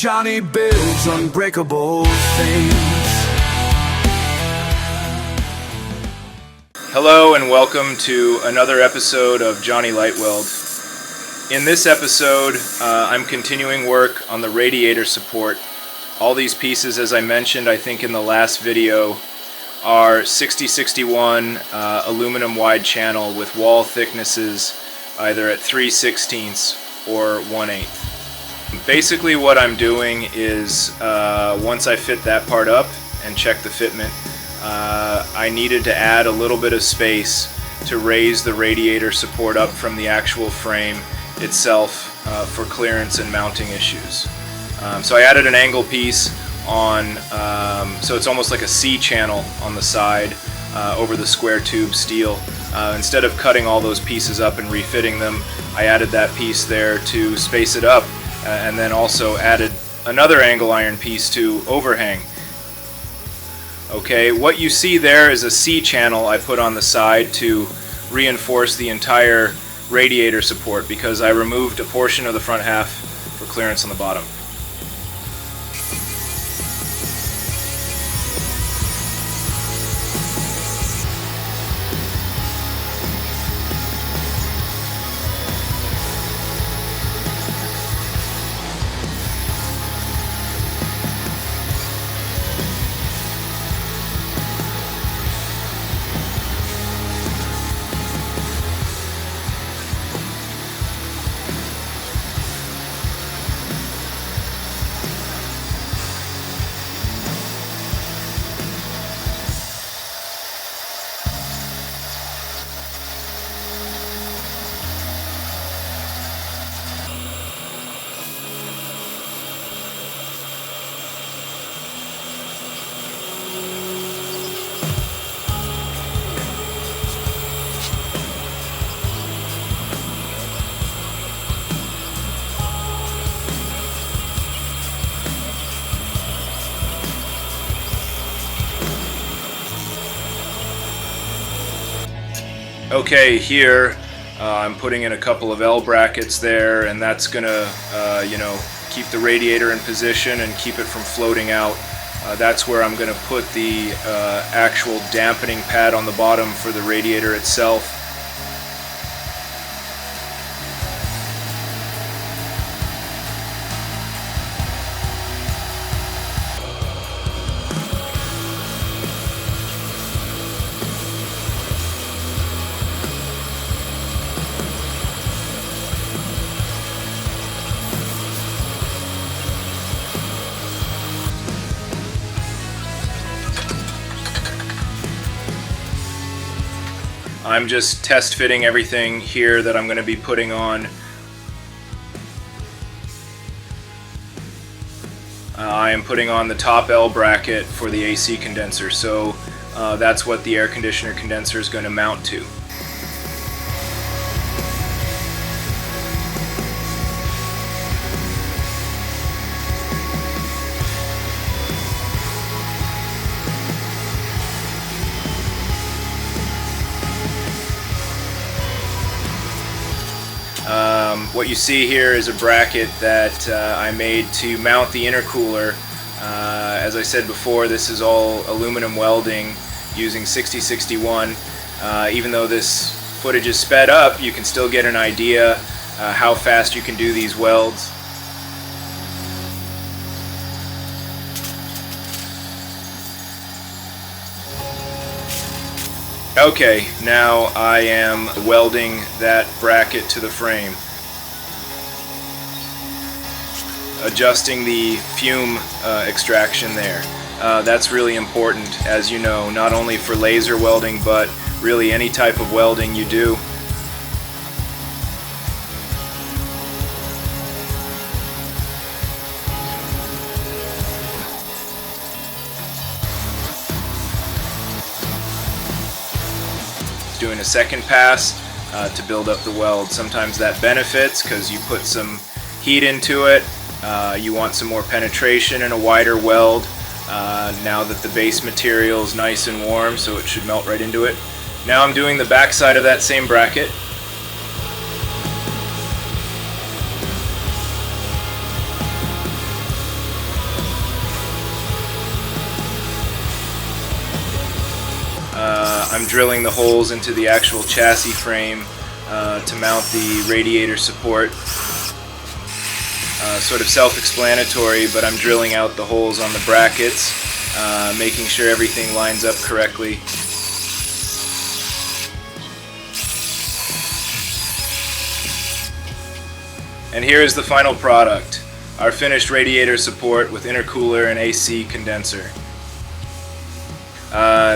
Jonny builds unbreakable things. Hello and welcome to another episode of Jonny LightWELD. In this episode, I'm continuing work on the radiator support. All these pieces, as I mentioned, I think in the last video, are 6061 aluminum wide channel with wall thicknesses either at 3/16 or 1/8. Basically what I'm doing is once I fit that part up and check the fitment, I needed to add a little bit of space to raise the radiator support up from the actual frame itself for clearance and mounting issues. So I added an angle piece on, so it's almost like a C channel on the side over the square tube steel. Instead of cutting all those pieces up and refitting them, I added that piece there to space it up, and then also added another angle iron piece to overhang. Okay, what you see there is a C channel I put on the side to reinforce the entire radiator support because I removed a portion of the front half for clearance on the bottom. Okay, here I'm putting in a couple of L brackets there, and that's gonna keep the radiator in position and keep it from floating out. That's where I'm gonna put the actual dampening pad on the bottom for the radiator itself. I'm just test fitting everything here that I'm going to be putting on. I am putting on the top L bracket for the AC condenser, so that's what the air conditioner condenser is going to mount to. What you see here is a bracket that I made to mount the intercooler. As I said before, this is all aluminum welding using 6061. Even though this footage is sped up, you can still get an idea how fast you can do these welds. Okay, now I am welding that bracket to the frame. Adjusting the fume extraction there. That's really important, as you know, not only for laser welding, but really any type of welding you do. Doing a second pass to build up the weld. Sometimes that benefits because you put some heat into it. You want some more penetration and a wider weld now that the base material is nice and warm, so it should melt right into it. Now I'm doing the back side of that same bracket. I'm drilling the holes into the actual chassis frame to mount the radiator support. Sort of self-explanatory, but I'm drilling out the holes on the brackets, making sure everything lines up correctly. And here is the final product, our finished radiator support with intercooler and AC condenser.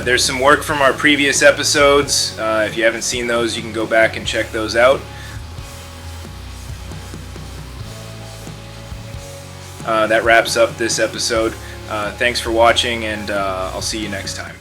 There's some work from our previous episodes. If you haven't seen those, you can go back and check those out. That wraps up this episode. Thanks for watching, and I'll see you next time.